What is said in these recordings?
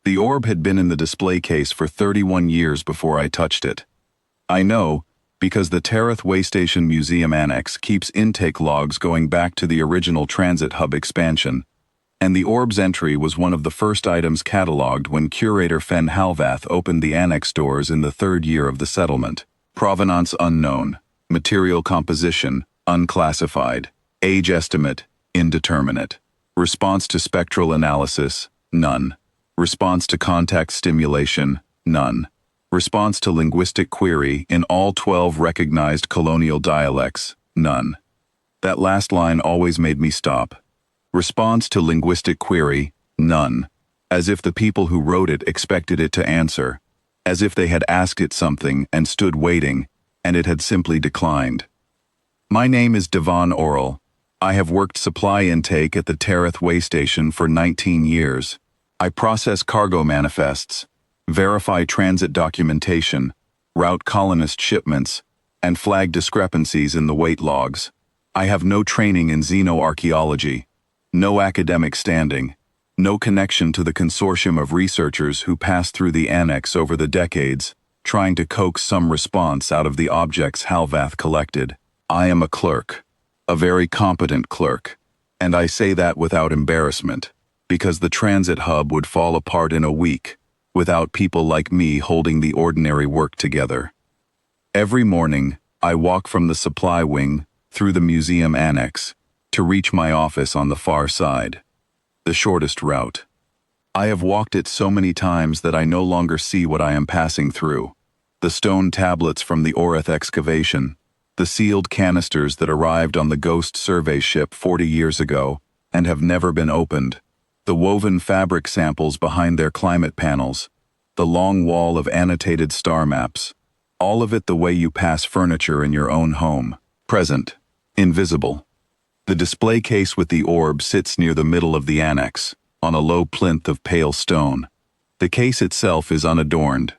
The orb had been in the display case for 31 years before I touched it. I know, because the Terrath Waystation Museum Annex keeps intake logs going back to the original transit hub expansion, and the orb's entry was one of the first items catalogued when curator Fen Halvath opened the annex doors in the third year of the settlement. Provenance unknown, material composition unclassified, age estimate indeterminate, response to spectral analysis none, response to contact stimulation none, response to linguistic query in all 12 recognized colonial dialects none. That last line always made me stop. Response to linguistic query none, as if the people who wrote it expected it to answer, as if they had asked it something and stood waiting, and it had simply declined. My name is Devon Orrell. I have worked supply intake at the Terrath Waystation for 19 years. I process cargo manifests, verify transit documentation, route colonist shipments, and flag discrepancies in the weight logs. I have no training in xenoarchaeology, no academic standing, no connection to the consortium of researchers who passed through the annex over the decades, trying to coax some response out of the objects Halvath collected. I am a clerk, a very competent clerk, and I say that without embarrassment, because the transit hub would fall apart in a week without people like me holding the ordinary work together. Every morning, I walk from the supply wing through the museum annex to reach my office on the far side, the shortest route. I have walked it so many times that I no longer see what I am passing through. The stone tablets from the Oreth excavation, the sealed canisters that arrived on the Ghost survey ship 40 years ago and have never been opened, the woven fabric samples behind their climate panels, the long wall of annotated star maps, all of it the way you pass furniture in your own home, present, invisible. The display case with the orb sits near the middle of the annex, on a low plinth of pale stone. The case itself is unadorned,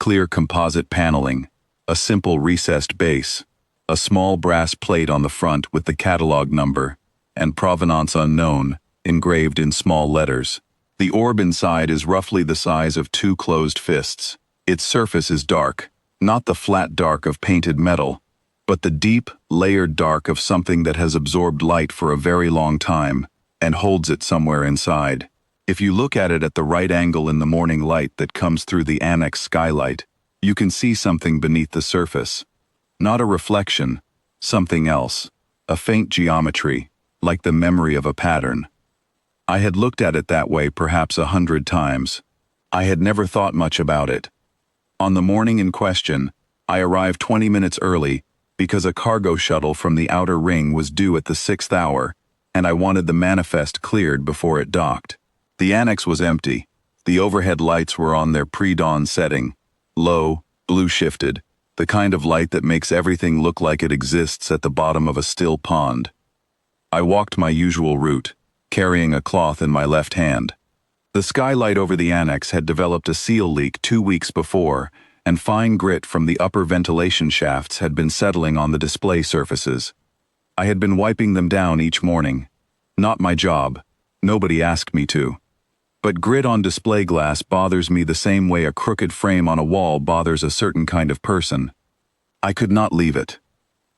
clear composite paneling, a simple recessed base, a small brass plate on the front with the catalog number, and provenance unknown, engraved in small letters. The orb inside is roughly the size of 2 closed fists. Its surface is dark, not the flat dark of painted metal, but the deep, layered dark of something that has absorbed light for a very long time and holds it somewhere inside. If you look at it at the right angle in the morning light that comes through the annex skylight, you can see something beneath the surface. Not a reflection, something else, a faint geometry, like the memory of a pattern. I had looked at it that way perhaps 100 times. I had never thought much about it. On the morning in question, I arrived 20 minutes early because a cargo shuttle from the outer ring was due at the 6th hour, and I wanted the manifest cleared before it docked. The annex was empty. The overhead lights were on their pre-dawn setting, low, blue-shifted, the kind of light that makes everything look like it exists at the bottom of a still pond. I walked my usual route, carrying a cloth in my left hand. The skylight over the annex had developed a seal leak 2 weeks before, and fine grit from the upper ventilation shafts had been settling on the display surfaces. I had been wiping them down each morning. Not my job. Nobody asked me to. But grit on display glass bothers me the same way a crooked frame on a wall bothers a certain kind of person. I could not leave it.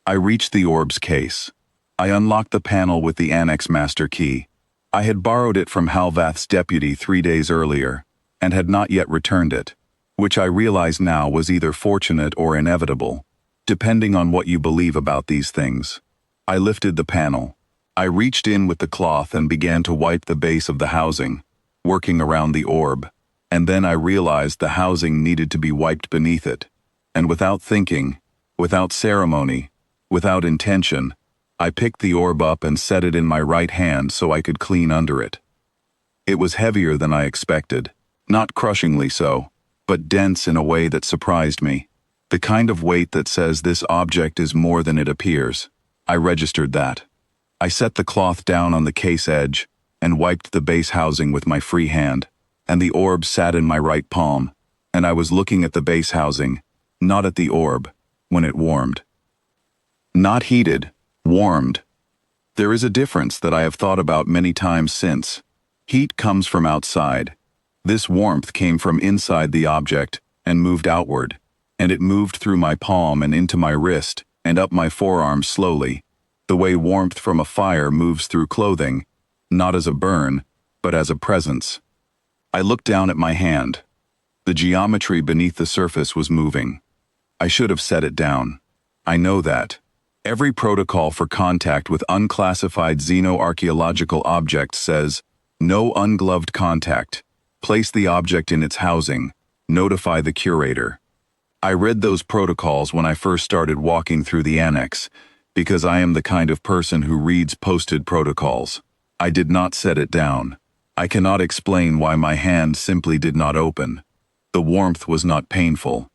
I reached the orb's case. I unlocked the panel with the annex master key. I had borrowed it from Halvath's deputy 3 days earlier, and had not yet returned it, which I realize now was either fortunate or inevitable, depending on what you believe about these things. I lifted the panel. I reached in with the cloth and began to wipe the base of the housing, working around the orb, and then I realized the housing needed to be wiped beneath it, and without thinking, without ceremony, without intention, I picked the orb up and set it in my right hand so I could clean under it. It was heavier than I expected, not crushingly so, but dense in a way that surprised me. The kind of weight that says this object is more than it appears. I registered that. I set the cloth down on the case edge and wiped the base housing with my free hand, and the orb sat in my right palm, and I was looking at the base housing, not at the orb, when it warmed. Not heated. Warmed. There is a difference that I have thought about many times since. Heat comes from outside. This warmth came from inside the object and moved outward, and it moved through my palm and into my wrist and up my forearm slowly, the way warmth from a fire moves through clothing, not as a burn, but as a presence. I looked down at my hand. The geometry beneath the surface was moving. I should have set it down. I know that. Every protocol for contact with unclassified xenoarchaeological objects says, no ungloved contact. Place the object in its housing. Notify the curator. I read those protocols when I first started walking through the annex, because I am the kind of person who reads posted protocols. I did not set it down. I cannot explain why my hand simply did not open. The warmth was not painful.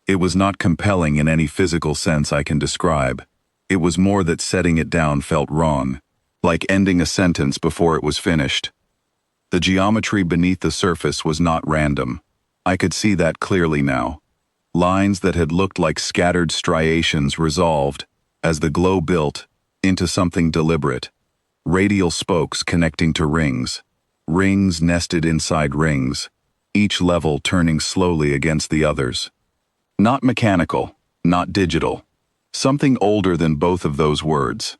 It was not compelling in any physical sense I can describe. It was more that setting it down felt wrong, like ending a sentence before it was finished. The geometry beneath the surface was not random. I could see that clearly now. Lines that had looked like scattered striations resolved, as the glow built, into something deliberate. Radial spokes connecting to rings. Rings nested inside rings, each level turning slowly against the others. Not mechanical, not digital. Something older than both of those words.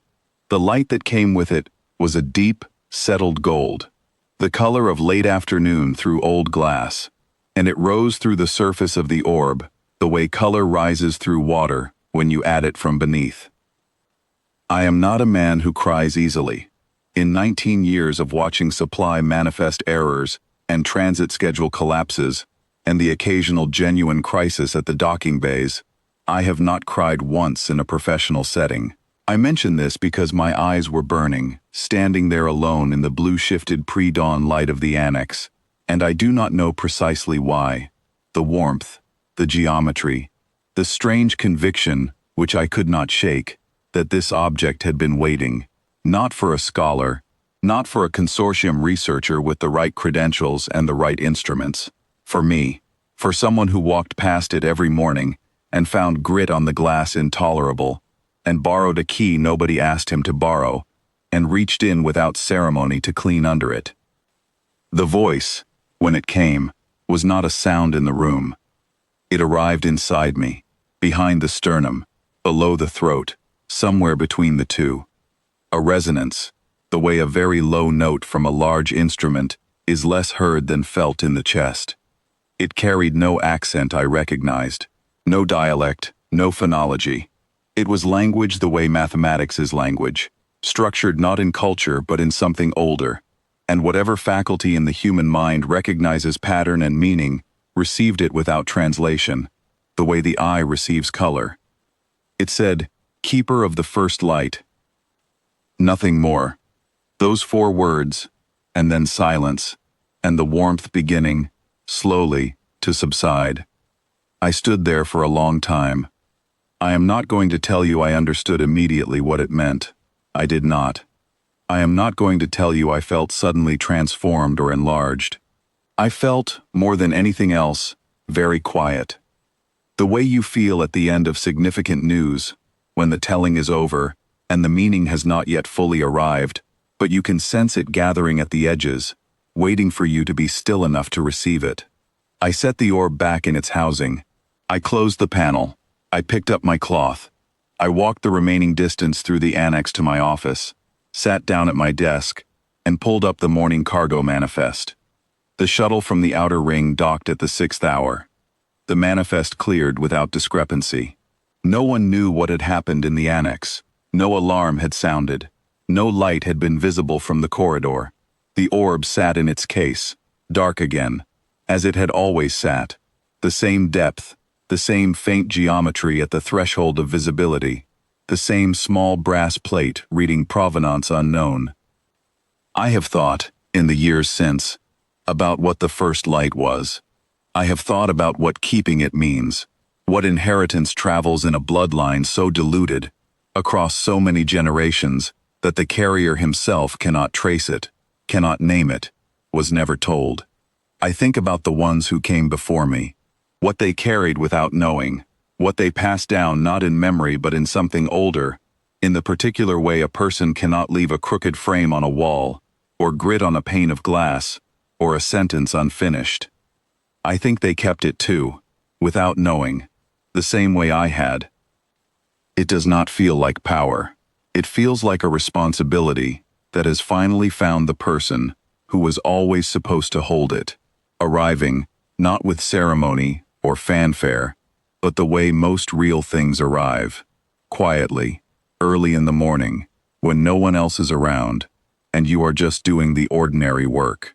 The light that came with it was a deep, settled gold, the color of late afternoon through old glass, and it rose through the surface of the orb, the way color rises through water when you add it from beneath. I am not a man who cries easily. In 19 years of watching supply manifest errors and transit schedule collapses, and the occasional genuine crisis at the docking bays, I have not cried once in a professional setting. I mention this because my eyes were burning, standing there alone in the blue-shifted pre-dawn light of the annex, and I do not know precisely why. The warmth, the geometry, the strange conviction, which I could not shake, that this object had been waiting, not for a scholar, not for a consortium researcher with the right credentials and the right instruments, for me, for someone who walked past it every morning and found grit on the glass intolerable, and borrowed a key nobody asked him to borrow, and reached in without ceremony to clean under it. The voice, when it came, was not a sound in the room. It arrived inside me, behind the sternum, below the throat, somewhere between the two. A resonance, the way a very low note from a large instrument is less heard than felt in the chest. It carried no accent I recognized, no dialect, no phonology. It was language the way mathematics is language, structured not in culture but in something older, and whatever faculty in the human mind recognizes pattern and meaning received it without translation, the way the eye receives color. It said, "Keeper of the first light." Nothing more. Those 4 words, and then silence, and the warmth beginning, slowly, to subside. I stood there for a long time. I am not going to tell you I understood immediately what it meant. I did not. I am not going to tell you I felt suddenly transformed or enlarged. I felt, more than anything else, very quiet. The way you feel at the end of significant news, when the telling is over, and the meaning has not yet fully arrived, but you can sense it gathering at the edges, waiting for you to be still enough to receive it. I set the orb back in its housing. I closed the panel. I picked up my cloth. I walked the remaining distance through the annex to my office, sat down at my desk, and pulled up the morning cargo manifest. The shuttle from the outer ring docked at the 6th hour. The manifest cleared without discrepancy. No one knew what had happened in the annex. No alarm had sounded. No light had been visible from the corridor. The orb sat in its case, dark again, as it had always sat. The same depth, the same faint geometry at the threshold of visibility, the same small brass plate reading provenance unknown. I have thought, in the years since, about what the first light was. I have thought about what keeping it means, what inheritance travels in a bloodline so diluted, across so many generations, that the carrier himself cannot trace it, cannot name it, was never told. I think about the ones who came before me, what they carried without knowing, what they passed down not in memory but in something older, in the particular way a person cannot leave a crooked frame on a wall, or grit on a pane of glass, or a sentence unfinished. I think they kept it too, without knowing, the same way I had. It does not feel like power. It feels like a responsibility that has finally found the person who was always supposed to hold it, arriving not with ceremony or fanfare, but the way most real things arrive, quietly, early in the morning, when no one else is around, and you are just doing the ordinary work.